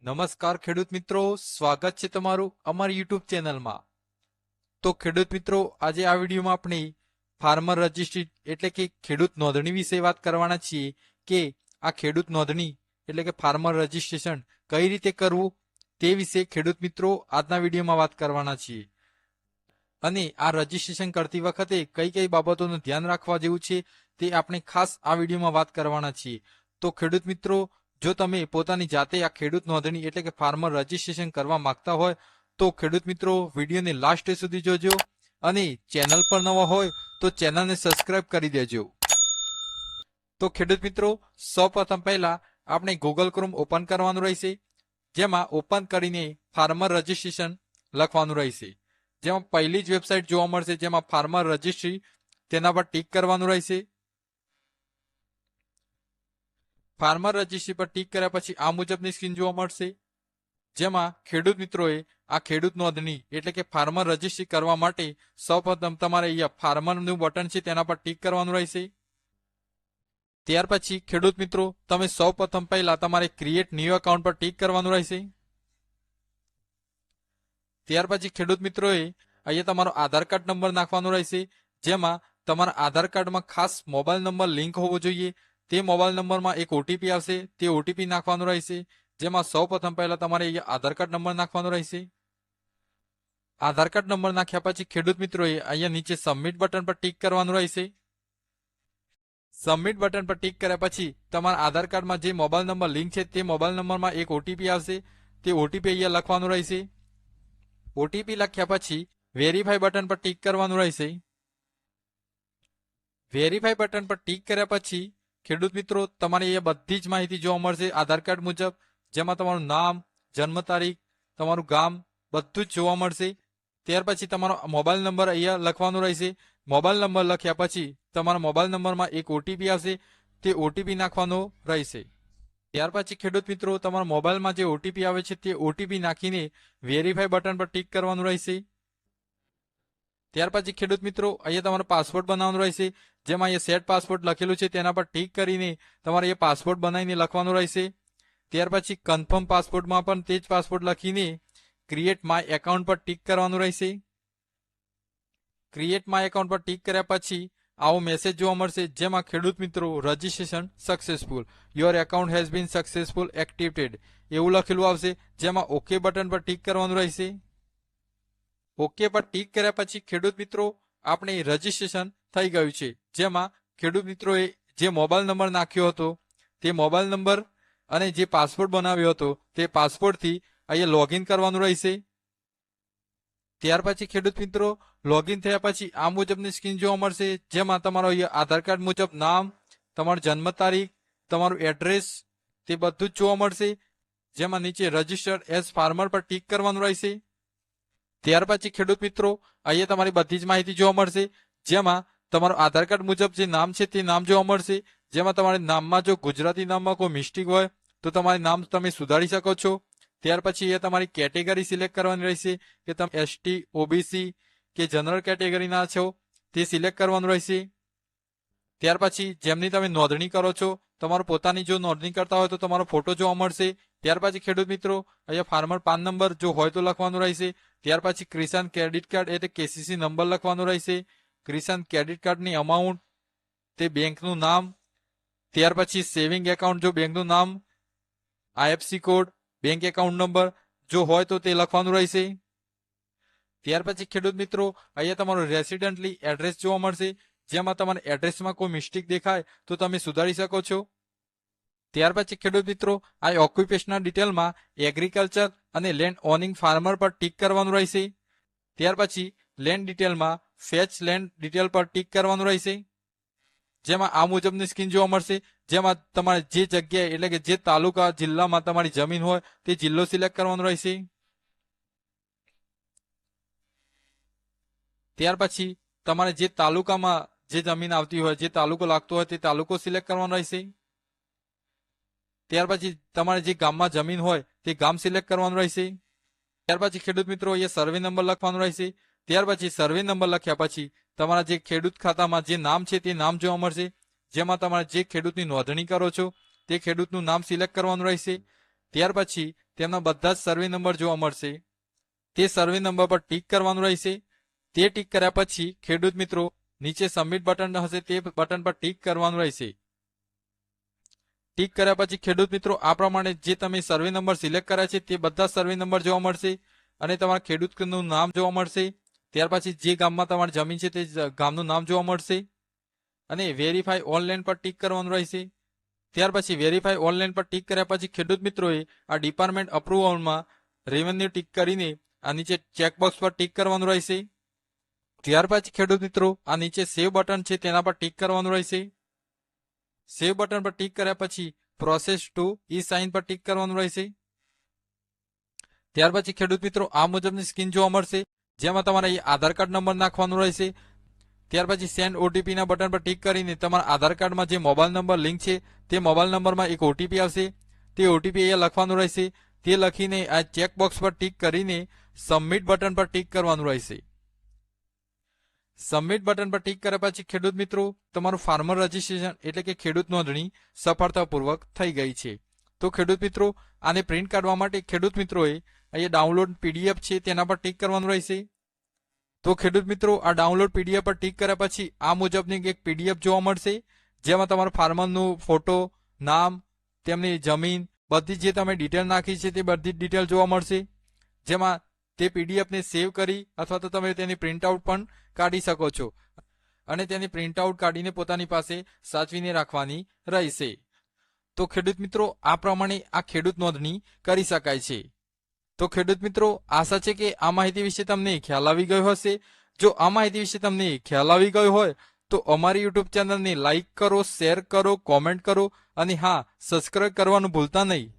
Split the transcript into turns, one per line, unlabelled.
નમસ્કાર ખેડૂત મિત્રો, સ્વાગત છે તમારું અમારી યુટ્યુબ ચેનલમાં। તો ખેડૂત મિત્રો, આજે આ વિડીયોમાં આપણે ફાર્મર રજિસ્ટ્રી એટલે કે ખેડૂત નોંધણી વિશે વાત કરવાના છીએ કે આ ખેડૂત નોંધણી એટલે કે ફાર્મર રજિસ્ટ્રેશન કઈ રીતે કરવું તે વિશે ખેડૂત મિત્રો આજના વિડીયોમાં વાત કરવાના છીએ। અને આ રજિસ્ટ્રેશન કરતી વખતે કઈ કઈ બાબતોનું ધ્યાન રાખવા જેવું છે તે આપણે ખાસ આ વિડીયોમાં વાત કરવાના છીએ। તો ખેડૂત મિત્રો, જો તમે પોતાની જાતે આ ખેડૂત નોંધણી એટલે કે ફાર્મર રજિસ્ટ્રેશન કરવા માંગતા હોય તો ખેડૂત મિત્રો વિડીયોને લાસ્ટ સુધી જોજો અને ચેનલ પર નવા હોય તો ચેનલને સબસ્ક્રાઇબ કરી દેજો। તો ખેડૂત મિત્રો, સૌપ્રથમ પહેલા આપણે ગૂગલ ક્રોમ ઓપન કરવાનું રહેશે, જેમાં ઓપન કરીને ફાર્મર રજિસ્ટ્રેશન લખવાનું રહેશે। જેમાં પહેલી જ વેબસાઇટ જોવા મળશે, જેમાં ફાર્મર રજિસ્ટ્રી, તેના પર ટિક કરવાનું રહેશે। ફાર્મર રજિસ્ટ્રી પર ટિક કર્યા પછી આ મુજબની સ્ક્રીન જોવા મળશે, જેમાં ખેડૂત મિત્રોએ આ ખેડૂત નોંધણી એટલે કે ફાર્મર રજિસ્ટ્રી કરવા માટે સૌપ્રથમ તમારે અહીંયા ફાર્મરનું બટન છે તેના પર ટિક કરવાનું રહેશે। ત્યાર પછી ખેડૂત મિત્રો, તમે સૌપ્રથમ પહેલા તમારે ક્રિએટ ન્યૂ એકાઉન્ટ પર ટિક કરવાનું રહેશે। ત્યાર પછી ખેડૂત મિત્રોએ અહીંયા તમારો આધાર કાર્ડ નંબર નાખવાનો રહેશે, જેમાં તમારા આધાર કાર્ડમાં ખાસ મોબાઈલ નંબર લિંક હોવો જોઈએ। તે મોબાઈલ નંબરમાં એક ઓટીપી આવશે, તે ઓટીપી નાખવાનો રહેશે, જેમાં સૌપ્રથમ પહેલા તમારે અહીંયા આધાર કાર્ડ નંબર નાખવાનો રહેશે। આધાર કાર્ડ નંબર નાખ્યા પછી ખેડૂત મિત્રોએ અહીંયા નીચે સબમિટ બટન પર ટિક કરવાનું રહેશે। સબમિટ બટન પર ટિક કર્યા પછી તમારા આધાર કાર્ડમાં જે મોબાઈલ નંબર લિંક છે તે મોબાઈલ નંબરમાં એક ઓટીપી આવશે, તે ઓટીપી અહીંયા લખવાનું રહેશે। ઓટીપી લખ્યા પછી વેરીફાઈ બટન પર ટિક કરવાનું રહેશે। વેરીફાઈ બટન પર ટિક કર્યા પછી ખેડૂત મિત્રો તમારે એ બધી જ માહિતી જોવા મળશે આધાર કાર્ડ મુજબ, જેમાં તમારું નામ, જન્મ તારીખ, તમારું ગામ બધું જ જોવા મળશે। ત્યાર પછી તમારો મોબાઈલ નંબર અહીંયા લખવાનો રહેશે। મોબાઈલ નંબર લખ્યા પછી તમારા મોબાઈલ નંબરમાં એક ઓટીપી આવશે, તે ઓટીપી નાખવાનો રહેશે। ત્યાર પછી ખેડૂત મિત્રો તમારા મોબાઈલમાં જે ઓટીપી આવે છે તે ઓટીપી નાખીને વેરીફાઈ બટન પર ટિક કરવાનું રહેશે। ત્યાર પછી ખેડૂત મિત્રો અહીંયા તમારો પાસપોર્ટ બનાવવાનો રહેશે, જેમાં અહીંયા સેટ પાસપોર્ટ લખેલું છે તેના પર ટિક કરીને તમારે એ પાસપોર્ટ બનાવીને લખવાનું રહેશે। ત્યાર પછી કન્ફર્મ પાસપોર્ટમાં પણ તે જ પાસપોર્ટ લખીને ક્રિએટ માય એકાઉન્ટ પર ટિક કરવાનું રહેશે। ક્રિએટ માય એકાઉન્ટ પર ટિક કર્યા પછી આવો મેસેજ જોવા મળશે, જેમાં ખેડૂત મિત્રો registration successful, your account has been successful activated એવું લખેલું આવશે, જેમાં ઓકે બટન પર ટિક કરવાનું રહેશે। ઓકે પર ટિક કર્યા પછી ખેડૂત મિત્રો આપણે રજિસ્ટ્રેશન થઈ ગયું છે, જેમાં ખેડૂત મિત્રોએ જે મોબાઈલ નંબર નાખ્યો હતો તે મોબાઈલ નંબર અને જે પાસપોર્ટ બનાવ્યો હતો તે પાસપોર્ટથી અહીંયા લોગિન કરવાનું રહેશે। ત્યાર પછી ખેડૂત મિત્રો લોગિન થયા પછી આ મુજબની સ્ક્રીન જોવા મળશે, જેમાં તમારો અહીંયા આધાર કાર્ડ મુજબ નામ, તમારું જન્મ તારીખ, તમારું એડ્રેસ તે બધું જ જોવા મળશે, જેમાં નીચે રજિસ્ટર્ડ એઝ ફાર્મર પર ટિક કરવાનું રહેશે। ત્યાર પછી ખેડૂત મિત્રો અહીંયા તમારી બધી જ માહિતી જોવા મળશે, જેમાં તમારું આધાર કાર્ડ મુજબ જે નામ છે તે નામ જોવા મળશે, જેમાં તમારે નામમાં જો ગુજરાતી નામમાં કોઈ મિસ્ટેક હોય તો તમારું નામ તમે સુધારી શકો છો। ત્યાર પછી એ તમારી કેટેગરી સિલેક્ટ કરવાની રહેશે કે તમે એસટી, ઓબીસી કે જનરલ કેટેગરીના છો તે સિલેક્ટ કરવાનું રહેશે। ત્યાર પછી જેમની તમે નોંધણી કરો છો, તમારો પોતાની જો નોંધણી કરતા હોય તો તમારો ફોટો જોવા મળશે। ત્યાર પછી ખેડૂત મિત્રો અહીંયા ફાર્મર પાન નંબર જો હોય તો લખવાનું રહેશે। ત્યાર પછી કિસાન ક્રેડિટ કાર્ડ એટલે કેસીસી નંબર લખવાનો રહેશે। કિસાન ક્રેડિટ કાર્ડની અમાઉન્ટ, તે બેંકનું નામ, ત્યાર પછી સેવિંગ એકાઉન્ટ જો બેંકનું નામ, IFC code, bank account number જો હોય તો તે લખવાનું રહેશે। ત્યાર પછી ખેડૂત મિત્રો અહીંયા તમારું રેસિડેન્ટલી એડ્રેસ જોવા મળશે, જેમાં તમારા એડ્રેસમાં કોઈ મિસ્ટેક દેખાય તો તમે સુધારી શકો છો। ત્યાર પછી ખેડૂત મિત્રો આ ઓક્યુપેશનલ ડિટેલમાં એગ્રીકલ્ચર અને લેન્ડ ઓનિંગ ફાર્મર પર ટિક કરવાનું રહેશે। ત્યાર પછી લેન્ડ ડિટેલમાં ફેચ લેન્ડ ડિટેલ પર ટિક કરવાનું રહેશે, જેમાં આ મુજબની સ્ક્રીન જોવા મળશે, જેમાં તમારે જે જગ્યાએ એટલે કે જે તાલુકા જિલ્લામાં તમારી જમીન હોય તે જિલ્લો સિલેક્ટ કરવાનો રહેશે। ત્યાર પછી તમારે જે તાલુકામાં જે જમીન આવતી હોય, જે તાલુકો લાગતો હોય તે તાલુકો સિલેક્ટ કરવાનો રહેશે। ત્યાર પછી તમારે જે ગામમાં જમીન હોય તે ગામ સિલેક્ટ કરવાનું રહેશે। ત્યાર પછી ખેડૂત મિત્રો અહીંયા સર્વે નંબર લખવાનો રહેશે। ત્યાર પછી સર્વે નંબર લખ્યા પછી તમારા જે ખેડૂત ખાતામાં જે નામ છે તે નામ જોવા મળશે, જેમાં તમારે જે ખેડૂતની નોંધણી કરો છો તે ખેડૂતનું નામ સિલેક્ટ કરવાનું રહેશે। ત્યાર પછી તેમના બધા જ સર્વે નંબર જોવા મળશે. તે સર્વે નંબર પર ટિક કરવાનું રહેશે. તે ટિક કર્યા પછી ખેડૂત મિત્રો નીચે સબમિટ બટન હશે તે બટન પર ટિક કરવાનું રહેશે. ટિક કર્યા પછી ખેડૂત મિત્રો આ પ્રમાણે જે તમે સર્વે નંબર સિલેક્ટ કર્યા છે તે બધા સર્વે નંબર જોવા મળશે અને તમારા ખેડૂતનું નામ જોવા મળશે. ત્યાર પછી જે ગામમાં તમારી જમીન છે તે ગામનું નામ જોવા મળશે અને વેરીફાઈ ઓનલાઈન પર ટિક કરવાનું રહેશે. ત્યાર પછી વેરીફાઈ ઓનલાઈન પર ટિક કર્યા પછી ખેડૂત મિત્રોએ આ ડિપાર્ટમેન્ટ અપ્રુવલમાં રેવન્યુ ટિક કરીને આ નીચે ચેકબોક્સ પર ટિક કરવાનું રહેશે. ત્યાર પછી ખેડૂત મિત્રો આ નીચે સેવ બટન છે તેના પર ટિક કરવાનું રહેશે. સેવ બટન પર ટિક કર્યા પછી પ્રોસેસ ટુ ઈ સાઇન પર ટિક કરવાનું રહેશે. ત્યાર પછી ખેડૂત મિત્રો આ મુજબની સ્ક્રીન જોવા મળશે જેમાં તમારે આધાર કાર્ડ નંબર નાખવાનો રહેશે. ત્યાર પછી સેન્ડ ઓટીપી ના બટન પર ટિક કરીને તમારા આધાર કાર્ડમાં જે મોબાઈલ નંબર લિંક છે તે મોબાઈલ નંબરમાં એક ઓટીપી આવશે. તે ઓટીપી અહીંયા લખવાનું રહેશે. તે લખીને આ ચેકબોક્સ પર ટિક કરીને સબમિટ બટન પર ટિક કરવાનું રહેશે. સબમિટ બટન પર ટિક કર્યા પછી ખેડૂત મિત્રો તમારું ફાર્મર રજીસ્ટ્રેશન એટલે કે ખેડૂત નોંધણી સફળતાપૂર્વક થઈ ગઈ છે. તો ખેડૂત મિત્રો આને પ્રિન્ટ કાઢવા માટે ખેડૂત મિત્રોએ અહીંયા ડાઉનલોડ પીડીએફ છે તેના પર ટિક કરવાનું રહેશે. તો ખેડૂત મિત્રો આ ડાઉનલોડ પીડીએફ પર ટિક કર્યા પછી આ મુજબની એક પીડીએફ જોવા મળશે જેમાં તમારા ફાર્મરનું ફોટો, નામ, તેમની જમીન, બધી જે તમે ડિટેલ નાખી છે તે બધી જ ડિટેલ જોવા મળશે. જેમાં તે પીડીએફને સેવ કરી અથવા તો તમે તેની પ્રિન્ટઆઉટ પણ કાઢી શકો છો અને તેની પ્રિન્ટઆઉટ કાઢીને પોતાની પાસે સાચવીને રાખવાની રહેશે. તો ખેડૂત મિત્રો આ પ્રમાણે આ ખેડૂત નોંધણી કરી શકાય છે. તો ખેડૂત મિત્રો આશા છે કે આ માહિતી વિશે તમને ખ્યાલ આવી ગયો હશે. જો આ માહિતી વિશે તમને ખ્યાલ આવી ગયો હોય તો અમારી યુટ્યુબ ચેનલને લાઇક કરો, શેર કરો, કોમેન્ટ કરો અને હા, સબસ્ક્રાઇબ કરવાનું ભૂલતા નહીં.